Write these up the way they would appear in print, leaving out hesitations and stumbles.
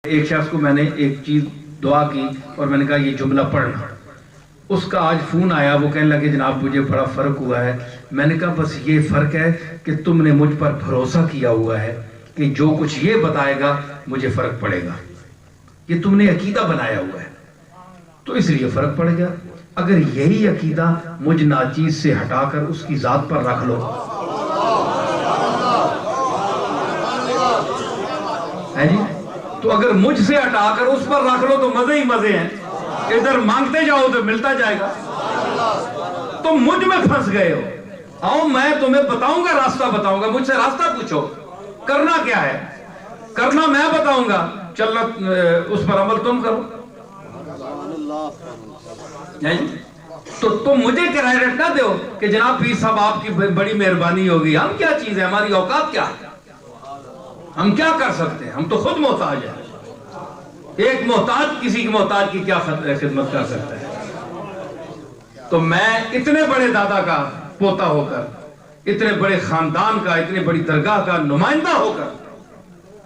ایک شخص کو میں نے ایک چیز دعا کی اور میں نے کہا یہ جملہ پڑھنا. اس کا آج فون آیا, وہ کہنے لگے جناب مجھے بڑا فرق ہوا ہے. میں نے کہا بس یہ فرق ہے کہ تم نے مجھ پر بھروسہ کیا ہوا ہے کہ جو کچھ یہ بتائے گا مجھے فرق پڑے گا. یہ تم نے عقیدہ بنایا ہوا ہے تو اس لیے فرق پڑے گا. اگر یہی عقیدہ مجھ ناچیز سے ہٹا کر اس کی ذات پر رکھ لو ہے جی, تو اگر مجھ سے ہٹا کر اس پر رکھ لو تو مزے ہی مزے ہیں. ادھر مانگتے جاؤ تو ملتا جائے گا. تم مجھ میں پھنس گئے ہو. آؤ میں تمہیں بتاؤں گا, راستہ بتاؤں گا. مجھ سے راستہ پوچھو, کرنا کیا ہے, کرنا میں بتاؤں گا, چلنا اس پر عمل تم کرو. تو تم مجھے کریڈٹ نہ دو کہ جناب پیر صاحب آپ کی بڑی مہربانی ہوگی. ہم کیا چیز ہے, ہماری اوقات کیا ہے, ہم کیا کر سکتے ہیں, ہم تو خود محتاج ہیں. ایک محتاج کسی کی محتاج کی کیا خدمت کر سکتا ہے. تو میں اتنے بڑے دادا کا پوتا ہو کر, اتنے بڑے خاندان کا, اتنی بڑی درگاہ کا نمائندہ ہو کر,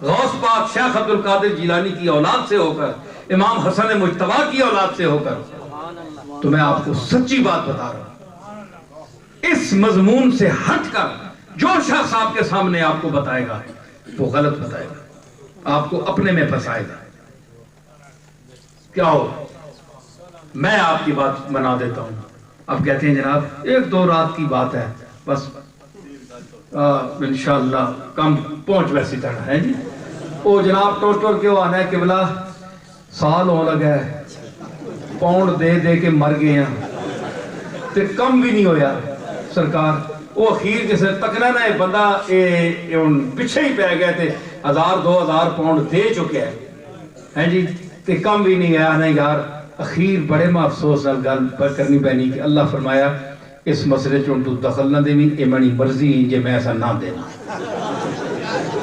غوث پاک شیخ عبد القادر جیلانی کی اولاد سے ہو کر, امام حسن مجتبی کی اولاد سے ہو کر, تو میں آپ کو سچی بات بتا رہا ہوں. اس مضمون سے ہٹ کر جو شخص آپ کے سامنے آپ کو بتائے گا وہ غلط بتائے گا, آپ کو اپنے میں پھنسائے گا. کیا ہو, میں آپ کی بات بنا دیتا ہوں. اب کہتے ہیں جناب ایک دو رات کی بات ہے بس, انشاءاللہ کم پہنچ ویسی طرح ہے جی. وہ جناب ٹوٹر کے وہ آنا ہے قبلہ سال ہو لگا ہے, پاؤنڈ دے دے کے مر گئے ہیں تے کم بھی نہیں ہویا سرکار. وہ اخیر جسے تکنا نا بندہ پچھے ہی پہ گئے تھے, 1000-2000 پاؤنڈ دے چکے ہیں جی, تے کم بھی نہیں آیا نا یار. اخیر بڑے میں افسوس نال گل پر کرنی پینی کہ اللہ فرمایا اس مسئلے چون تو دخل نہ دیویں, اے منی مرضی جے میں ایسا نہ دینا.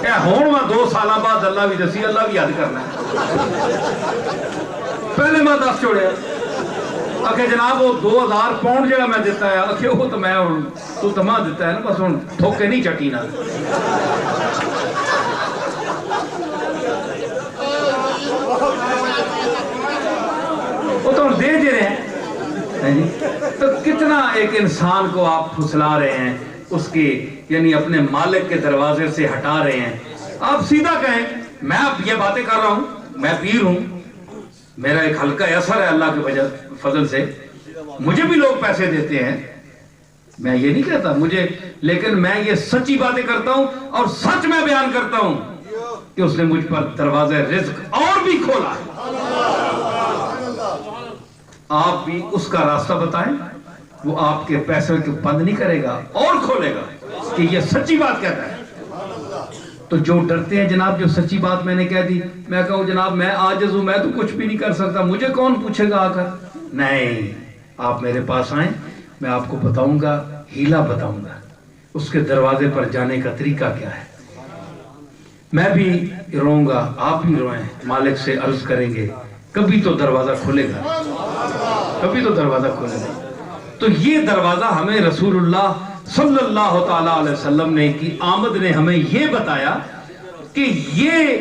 اے ہون میں 2 سالہ بعد اللہ بھی دسی, اللہ بھی یاد کرنا ہے. پہلے میں 10 چھوڑے کہ جناب وہ 2000 پاؤنڈ جڑا میں دیتا ہے کہ وہ تو میں تو تمام دیتا ہے نا, بس ہوں تھوکے نہیں چٹی نا. وہ تو دے رہے ہیں. تو کتنا ایک انسان کو آپ پھسلا رہے ہیں, اس کی یعنی اپنے مالک کے دروازے سے ہٹا رہے ہیں. آپ سیدھا کہیں میں اب یہ باتیں کر رہا ہوں, میں پیر ہوں, میرا ایک ہلکا اثر ہے اللہ کے وجہ فضل سے, مجھے بھی لوگ پیسے دیتے ہیں, میں یہ نہیں کہتا مجھے, لیکن میں یہ سچی باتیں کرتا ہوں اور سچ میں بیان کرتا ہوں کہ اس نے مجھ پر دروازہ رزق اور بھی کھولا ہے. آپ بھی اس کا راستہ بتائیں, وہ آپ کے پیسے کو بند نہیں کرے گا اور کھولے گا کہ یہ سچی بات کہتا ہے. تو جو ڈرتے ہیں جناب, جو سچی بات میں نے کہہ دی, میں کہوں جناب میں عاجز ہوں, میں تو کچھ بھی نہیں کر سکتا, مجھے کون پوچھے گا آ کر. نہیں, آپ میرے پاس آئیں, میں آپ کو بتاؤں گا, ہیلا بتاؤں گا, اس کے دروازے پر جانے کا طریقہ کیا ہے. میں بھی روؤں گا, آپ بھی روئیں, مالک سے عرض کریں گے, کبھی تو دروازہ کھلے گا, کبھی تو دروازہ کھلے گا. تو یہ دروازہ ہمیں رسول اللہ صلی اللہ تعالیٰ علیہ وسلم نے کی آمد نے ہمیں یہ بتایا کہ یہ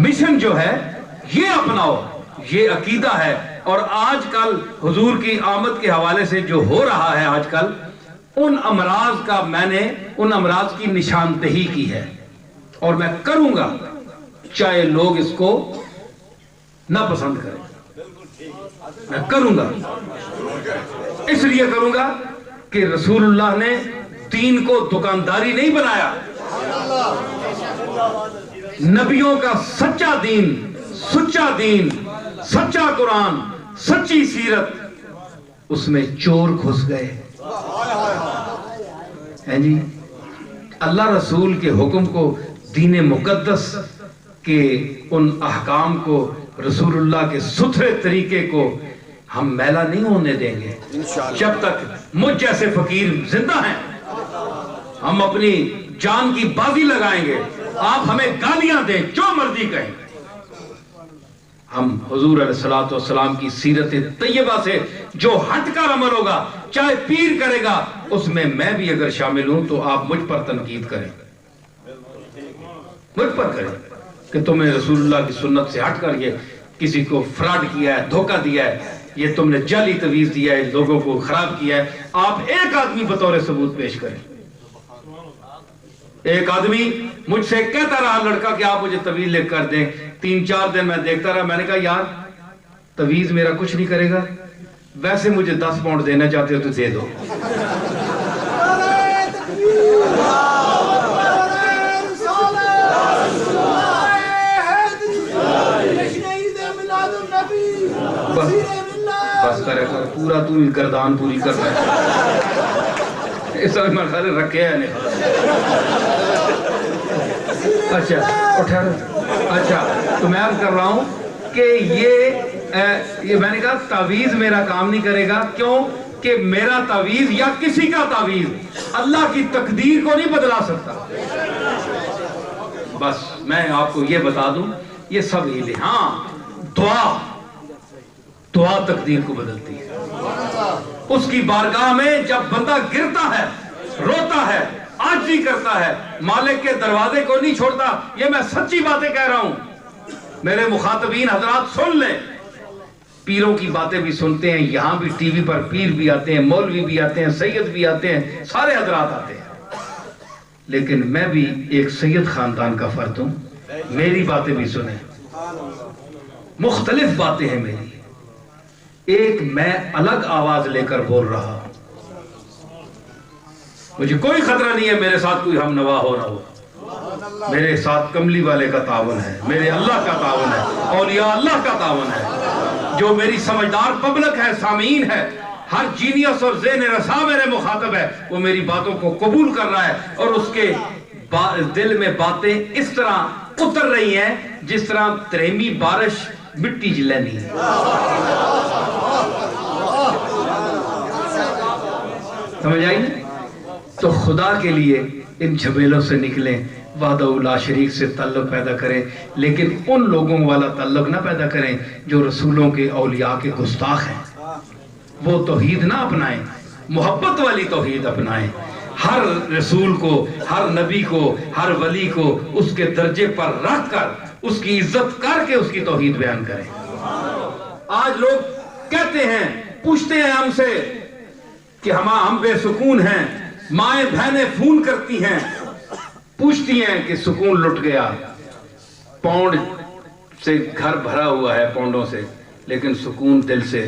مشن جو ہے یہ اپناؤ, یہ عقیدہ ہے. اور آج کل حضور کی آمد کے حوالے سے جو ہو رہا ہے آج کل, ان امراض کا میں نے ان امراض کی نشاندہی کی ہے, اور میں کروں گا چاہے لوگ اس کو نہ پسند کریں, میں کروں گا. اس لیے کروں گا کہ رسول اللہ نے دین کو دکانداری نہیں بنایا. نبیوں کا سچا دین, سچا دین, سچا قرآن, سچی سیرت, اس میں چور گھس گئے ہیں جی. اللہ رسول کے حکم کو, دین مقدس کے ان احکام کو, رسول اللہ کے ستھرے طریقے کو ہم میلا نہیں ہونے دیں گے. جب تک مجھ جیسے فقیر زندہ ہیں ہم اپنی جان کی بازی لگائیں گے. آپ ہمیں گالیاں دیں, جو مرضی کہیں, ہم حضور علیہ السلام کی سیرت طیبہ سے جو ہٹ کر عمل ہوگا, چاہے پیر کرے گا, اس میں بھی اگر شامل ہوں تو آپ مجھ پر تنقید کریں, مجھ پر کریں. کہ تمہیں رسول اللہ کی سنت سے ہٹ کر یہ کسی کو فراڈ کیا ہے، دھوکہ دیا ہے، یہ تم نے جعلی تویز دیا ہے، لوگوں کو خراب کیا ہے، آپ ایک آدمی بطور ثبوت پیش کریں۔ ایک آدمی مجھ سے کہتا رہا لڑکا کہ آپ مجھے تویز لکھ کر دیں، 3-4 دن میں دیکھتا رہا، میں نے کہا یار تویز میرا کچھ نہیں کرے گا، ویسے مجھے 10 پاؤنڈ دینا چاہتے ہو تو دے دو۔ بس کرے کر پورا تو گردان پوری کر رہا ہے، اس وقت میں خیال رکھے ہے نہیں۔ اچھا اٹھا، اچھا تو میں عرض کر رہا ہوں کہ یہ میں نے کہا تعویذ میرا کام نہیں کرے گا، کیوں کہ میرا تعویذ یا کسی کا تعویذ اللہ کی تقدیر کو نہیں بدلا سکتا۔ بس میں آپ کو یہ بتا دوں، یہ سب ہیلے، ہاں دعا تقدیر کو بدلتی ہے۔ اس کی بارگاہ میں جب بندہ گرتا ہے، روتا ہے، عاجزی کرتا ہے، مالک کے دروازے کو نہیں چھوڑتا، یہ میں سچی باتیں کہہ رہا ہوں، میرے مخاطبین حضرات سن لیں، پیروں کی باتیں بھی سنتے ہیں، یہاں بھی ٹی وی پر پیر بھی آتے ہیں، مولوی بھی آتے ہیں، سید بھی آتے ہیں، سارے حضرات آتے ہیں، لیکن میں بھی ایک سید خاندان کا فرد ہوں، میری باتیں بھی سنیں، مختلف باتیں ہیں میری، ایک میں الگ آواز لے کر بول رہا ہوں، مجھے کوئی خطرہ نہیں ہے میرے ساتھ کوئی ہم نوا ہو نہ ہو، میرے ساتھ کملی والے کا تعاون ہے، میرے اللہ کا تعاون ہے، اولیاء اللہ کا تعاون ہے، جو میری سمجھدار پبلک ہے، سامعین ہے، ہر جینیس اور ذہن رسا میرے مخاطب ہے، وہ میری باتوں کو قبول کر رہا ہے اور اس کے دل میں باتیں اس طرح اتر رہی ہیں جس طرح تریمی بارش مٹی جلینی ہے۔ سمجھ آئی نا؟ تو خدا کے لیے ان جھمیلوں سے نکلیں، وحدہ لا شریک سے تعلق پیدا کریں، لیکن ان لوگوں والا تعلق نہ پیدا کریں جو رسولوں کے اولیاء کے گستاخ ہیں، وہ توحید نہ اپنائیں، محبت والی توحید اپنائیں، ہر رسول کو، ہر نبی کو، ہر ولی کو اس کے درجے پر رکھ کر اس کی عزت کر کے اس کی توحید بیان کریں۔ آج لوگ کہتے ہیں، پوچھتے ہیں ہم سے کہ ہم بے سکون ہیں، مائیں بہنیں فون کرتی ہیں، پوچھتی ہیں کہ سکون لٹ گیا، پاؤنڈ سے گھر بھرا ہوا ہے پاؤنڈوں سے، لیکن سکون دل سے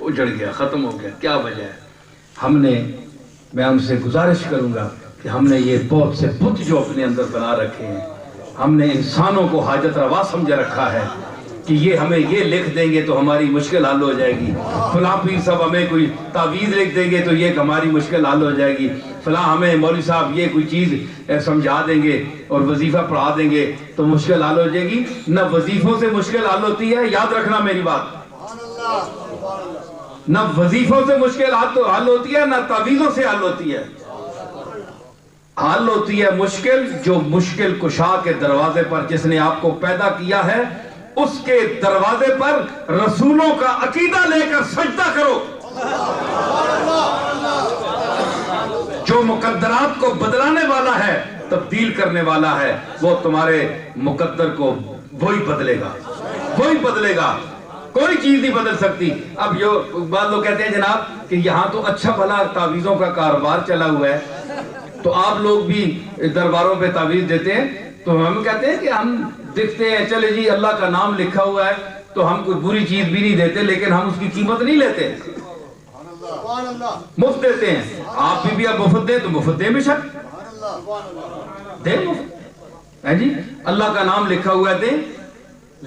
اجڑ گیا، ختم ہو گیا، کیا وجہ ہے؟ میں ہم سے گزارش کروں گا کہ ہم نے یہ بہت سے بت جو اپنے اندر بنا رکھے ہیں، ہم نے انسانوں کو حاجت روا سمجھ رکھا ہے کہ یہ ہمیں یہ لکھ دیں گے تو ہماری مشکل حل ہو جائے گی، فلاں پیر صاحب ہمیں کوئی تعویذ لکھ دیں گے تو یہ ہماری مشکل حل ہو جائے گی، فلاں ہمیں مولوی صاحب یہ کوئی چیز سمجھا دیں گے اور وظیفہ پڑھا دیں گے تو مشکل حل ہو جائے گی۔ نہ وظیفوں سے مشکل حل ہوتی ہے، یاد رکھنا میری بات، نہ وظیفوں سے مشکل حل ہوتی ہے، نہ تعویذوں سے حل ہوتی ہے، حل ہوتی ہے مشکل جو مشکل کشا کے دروازے پر جس نے آپ کو پیدا کیا ہے اس کے دروازے پر رسولوں کا عقیدہ لے کر سجدہ کرو، جو مقدرات کو بدلانے والا ہے، تبدیل کرنے والا ہے، وہ تمہارے مقدر کو وہی بدلے گا، وہی بدلے گا، کوئی چیز نہیں بدل سکتی۔ اب جو بعض لوگ کہتے ہیں جناب کہ یہاں تو اچھا بھلا تعویذوں کا کاروبار چلا ہوا ہے، تو آپ لوگ بھی درباروں پہ تعویذ دیتے ہیں، تو ہم کہتے ہیں کہ ہم دیکھتے ہیں چلے جی اللہ کا نام لکھا ہوا ہے تو ہم کوئی بری چیز بھی نہیں دیتے، لیکن ہم اس کی قیمت نہیں لیتے، مفت دیتے ہیں۔ آپ بھی اب مفت دیں تو مفت دیں، بے شک دیں مفت، جی اللہ کا نام لکھا ہوا ہے دیں،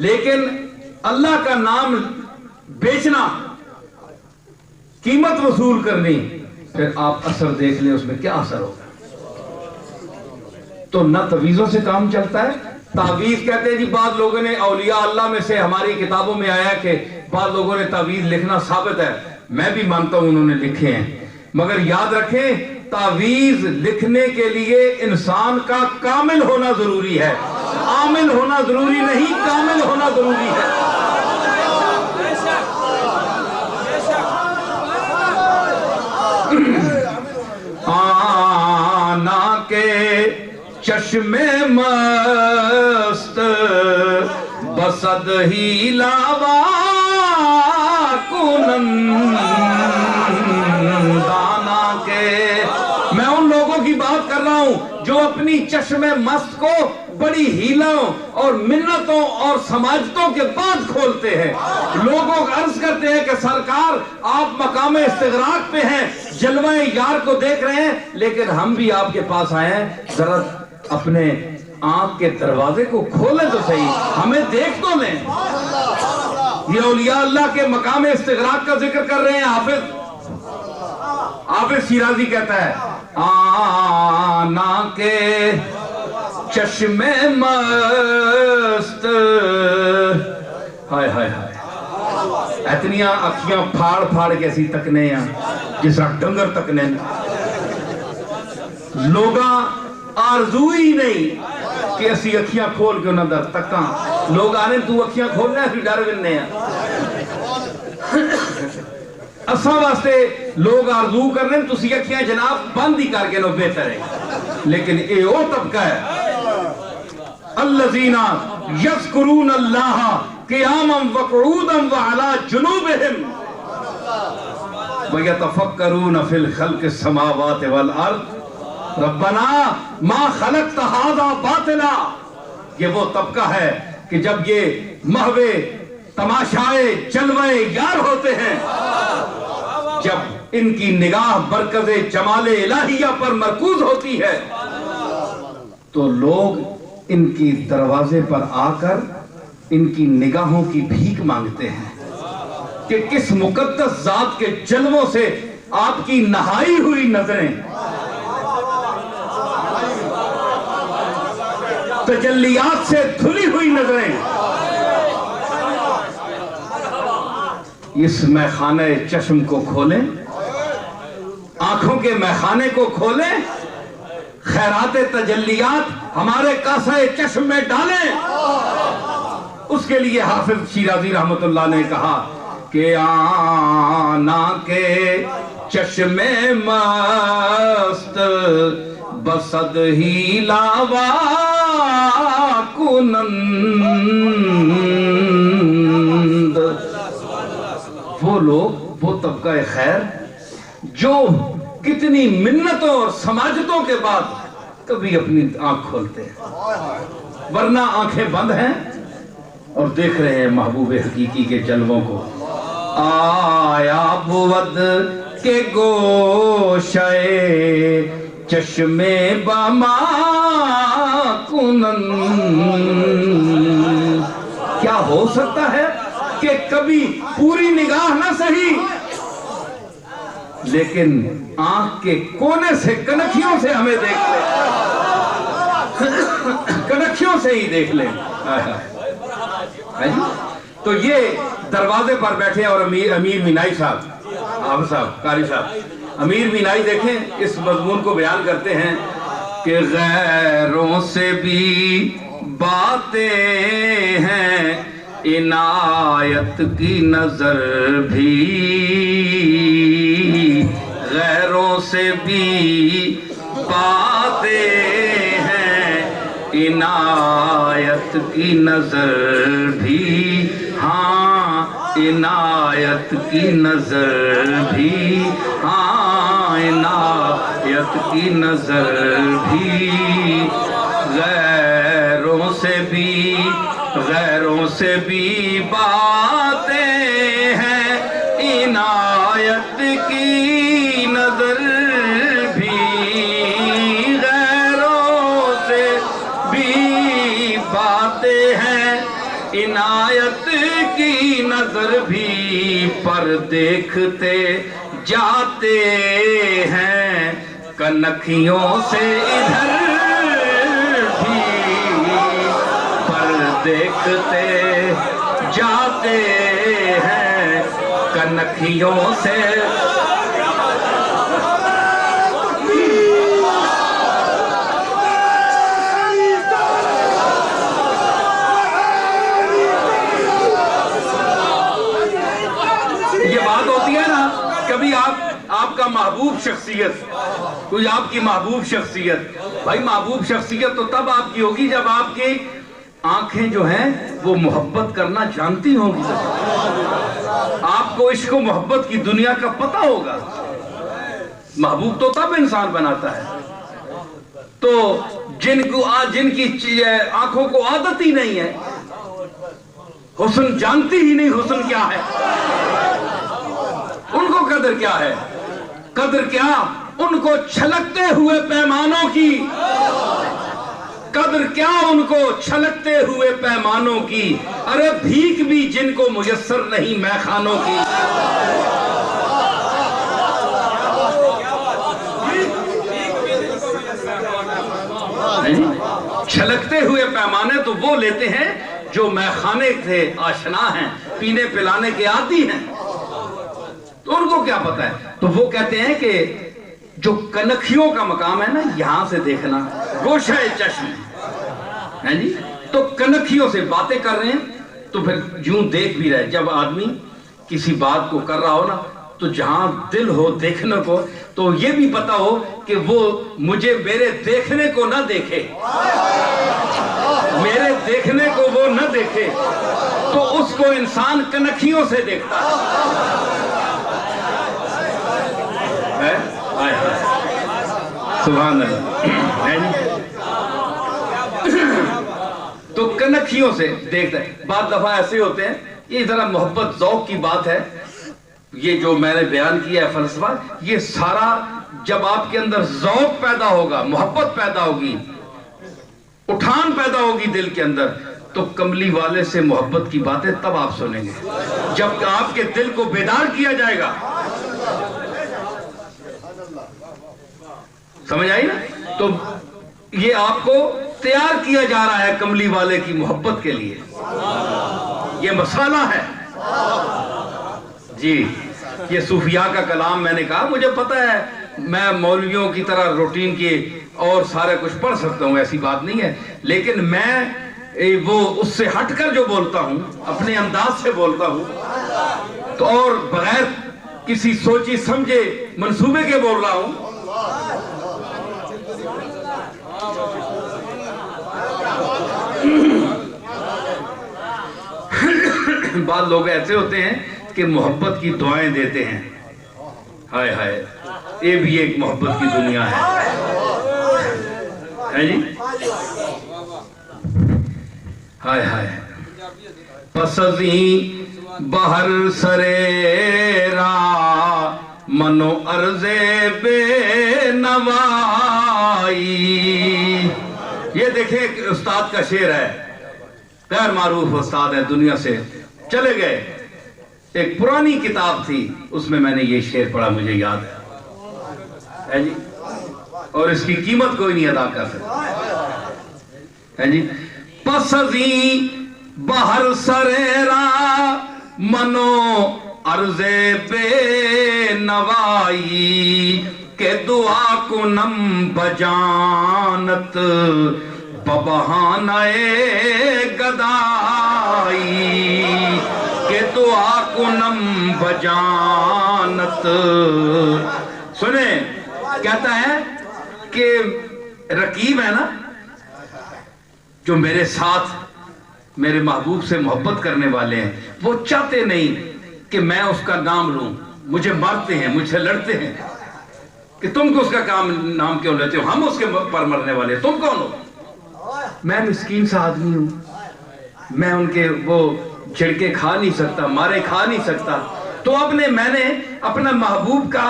لیکن اللہ کا نام بیچنا، قیمت وصول کرنی، پھر آپ اثر دیکھ لیں اس میں کیا اثر ہوگا۔ تو نہ تعویذوں سے کام چلتا ہے، تعویذ کہتے ہیں جی بعض لوگوں نے اولیاء اللہ میں سے ہماری کتابوں میں آیا کہ بعض لوگوں نے تعویذ لکھنا ثابت ہے، میں بھی مانتا ہوں انہوں نے لکھے ہیں، مگر یاد رکھیں تعویذ لکھنے کے لیے انسان کا کامل ہونا ضروری ہے، عامل ہونا ضروری نہیں، کامل ہونا ضروری ہے۔ آنا کے چشمے مست مست بسد ہی لاوا کنندانا کے. میں ان لوگوں کی بات کر رہا ہوں جو اپنی چشم مست کو بڑی ہیلوں اور منتوں اور سماجتوں کے بعد کھولتے ہیں. لوگوں کو عرض کرتے ہیں کہ سرکار آپ مقام استغراق پہ ہیں, جلوہ یار کو دیکھ رہے ہیں, لیکن ہم بھی آپ کے پاس آئے ہیں, ذرا اپنے آنکھ کے دروازے کو کھولیں تو صحیح, ہمیں دیکھ تو لیں. یہ اولیاء اللہ کے مقام استغراق کا ذکر کر رہے ہیں. حافظ شیرازی کہتا ہے آنا کے چشم مست, ہائے ہائے ہائے, اتنیاں اکھیاں پھاڑ پھاڑ کے اسی تکنے ہیں جس طرح ڈنگر تکنے. لوگاں آرزو ہی نہیں کہ اسی اکھیاں کھول کے انہاں در تکاں. لوگ آنے تو اکھیاں کھولنے اسی ڈر ونے ہیں. اساں واسطے لوگ آرزو کر رہے ہیں تو اسی اکھیاں جناب بند ہی کر کے نو بہتر ہے. لیکن اے او طبقہ ہے الذین یذکرون اللہ قیاما وقعودا وعلی جنوبہم ویتفکرون فی الخلق السماوات والارض ربنا ما خلقت ھذا باطلا. یہ وہ طبقہ ہے کہ جب یہ محو تماشائے جلوے یار ہوتے ہیں, جب ان کی نگاہ مرکز جمال الہیہ پر مرکوز ہوتی ہے, تو لوگ ان کی دروازے پر آ کر ان کی نگاہوں کی بھیک مانگتے ہیں کہ کس مقدس ذات کے جلووں سے آپ کی نہائی ہوئی نظریں, تجلیات سے دھلی ہوئی نظریں اس میخانہ چشم کو کھولیں, آنکھوں کے میخانے کو کھولیں, خیرات تجلیات ہمارے کاسہ چشم میں ڈالیں. اس کے لیے حافظ شیرازی رحمت اللہ نے کہا کہ آنا کے چشم مست بسد ہی لاوا کنند. وہ لوگ, وہ طبقہ خیر جو کتنی منتوں اور سماجتوں کے بعد کبھی اپنی آنکھ کھولتے ہیں, ورنہ آنکھیں بند ہیں اور دیکھ رہے ہیں محبوب حقیقی کے جلووں کو. آیا بود کے گوشے چشم بما کنند. کیا ہو سکتا ہے کہ کبھی پوری نگاہ نہ سہی, لیکن آنکھ کے کونے سے کنکھیوں سے ہمیں دیکھ لیں, کنکھیوں سے ہی دیکھ لیں. تو یہ دروازے پر بیٹھے اور امیر مینائی صاحب, حافظ صاحب, قاری صاحب, امیر مینائی دیکھیں اس مضمون کو بیان کرتے ہیں کہ غیروں سے بھی باتیں ہیں, عنایت کی نظر بھی, غیروں سے بھی باتیں ہیں, عنایت کی نظر بھی, ہاں عنایت کی نظر بھی, ہاں عنایت کی نظر بھی. غیروں سے بھی باتیں ہیں, عنایت کی نظر بھی, غیروں سے بھی باتیں ہیں, عنایت کی نظر بھی, پر دیکھتے جاتے ہیں کنکھیوں سے ادھر بھی, پر دیکھتے جاتے ہیں کنکھیوں سے. یہ بات ہوتی ہے نا, کبھی آپ کا محبوب شخصیت, کوئی آپ کی محبوب شخصیت, بھائی محبوب شخصیت تو تب آپ کی ہوگی جب آپ کی آنکھیں جو ہیں وہ محبت کرنا جانتی ہوں گی، آپ کو عشق و محبت کی دنیا کا پتہ ہوگا۔ محبوب تو تب انسان بناتا ہے۔ تو جن کی آنکھوں کو عادت ہی نہیں ہے، حسن جانتی ہی نہیں حسن کیا ہے، ان کو قدر کیا ہے؟ قدر کیا ان کو چھلکتے ہوئے پیمانوں کی، قدر کیا ان کو چھلکتے ہوئے پیمانوں کی، ارے بھیک بھی جن کو میسر نہیں میخانوں کی۔ چھلکتے ہوئے پیمانے تو وہ لیتے ہیں جو میخانے سے آشنا ہیں، پینے پلانے کے عادی ہیں، تو ان کو کیا پتا ہے؟ تو وہ کہتے ہیں کہ جو کنکھیوں کا مقام ہے نا، یہاں سے دیکھنا گوشہ چشم ہے جی، تو کنکھیوں سے باتیں کر رہے ہیں تو پھر یوں دیکھ بھی رہے۔ جب آدمی کسی بات کو کر رہا ہو نا، تو جہاں دل ہو دیکھنے کو، تو یہ بھی پتا ہو کہ وہ مجھے میرے دیکھنے کو نہ دیکھے، میرے دیکھنے کو وہ نہ دیکھے، تو اس کو انسان کنکھیوں سے دیکھتا ہے۔ سبحان اللہ۔ تو کنکھیوں سے دیکھتا ہے۔ بعض دفعہ ایسے ہوتے ہیں، یہ ذرا محبت ذوق کی بات ہے، یہ جو میں نے بیان کیا ہے فلسفہ، یہ سارا جب آپ کے اندر ذوق پیدا ہوگا، محبت پیدا ہوگی، اٹھان پیدا ہوگی دل کے اندر، تو کملی والے سے محبت کی باتیں تب آپ سنیں گے، جب آپ کے دل کو بیدار کیا جائے گا۔ سمجھ آئی نا؟ تو یہ آپ کو تیار کیا جا رہا ہے کملی والے کی محبت کے لیے، یہ مسئلہ ہے جی۔ یہ صوفیاء کا کلام میں نے کہا، مجھے پتہ ہے میں مولویوں کی طرح روٹین کی اور سارے کچھ پڑھ سکتا ہوں، ایسی بات نہیں ہے، لیکن میں وہ اس سے ہٹ کر جو بولتا ہوں، اپنے انداز سے بولتا ہوں، تو اور بغیر کسی سوچی سمجھے منصوبے کے بول رہا ہوں۔ بعض لوگ ایسے ہوتے ہیں کہ محبت کی دعائیں دیتے ہیں، ہائے ہائے، یہ بھی ایک محبت کی دنیا ہے جی۔ ہائے ہائے، پسزیں بہر سرے را منو عرض بے نوائی۔ یہ دیکھیں ایک استاد کا شعر ہے، غیر معروف استاد ہے، دنیا سے چلے گئے، ایک پرانی کتاب تھی، اس میں نے یہ شعر پڑھا، مجھے یاد ہے جی، اور اس کی قیمت کوئی نہیں ادا کر سکتا ہے جی۔ پسزیں بہر سریرا منو عرض بے نوائی، کہ دعا کنم بجانت ببہانہ گدائی، کہ دعا کنم بجانت۔ سنیں، کہتا ہے کہ رقیب ہے نا، جو میرے ساتھ میرے محبوب سے محبت کرنے والے ہیں، وہ چاہتے نہیں کہ میں اس کا نام لوں، مجھے مارتے ہیں، مجھ سے لڑتے ہیں کہ تم کو اس کا نام کیوں لیتے ہو، ہم اس کے پر مرنے والے ہیں، تم کون ہو؟ میں مسکین سا آدمی ہوں، میں ان کے وہ جھڑکے کھا نہیں سکتا، مارے کھا نہیں سکتا، تو میں نے اپنا محبوب کا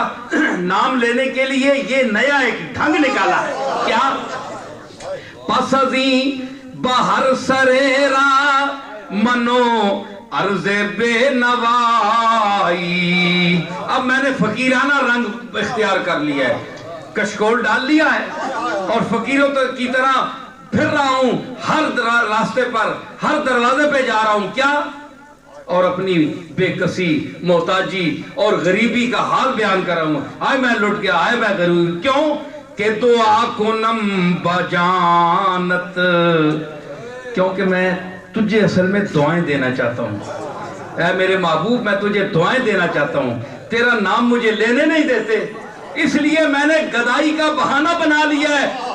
نام لینے کے لیے یہ نیا ایک ڈھنگ نکالا ہے۔ کیا؟ پسزیں بہر سریرا منو عرض بے نوائی۔ اب میں نے فقیرانہ رنگ اختیار کر لیا ہے، کشکول ڈال لیا ہے، اور فقیروں کی طرح پھر رہا ہوں، ہر راستے پر، ہر دروازے پہ جا رہا ہوں۔ کیا؟ اور اپنی بے کسی، محتاجی اور غریبی کا حال بیان کر رہا ہوں۔ آئے میں لٹ گیا، آئے میں غریب، کیوں؟ کہ دعا کنم بجانت، کیونکہ میں تجھے اصل میں دعائیں دینا چاہتا ہوں۔ اے میرے محبوب، میں تجھے دعائیں دینا چاہتا ہوں، تیرا نام مجھے لینے نہیں دیتے، اس لیے میں نے گدائی کا بہانہ بنا لیا ہے،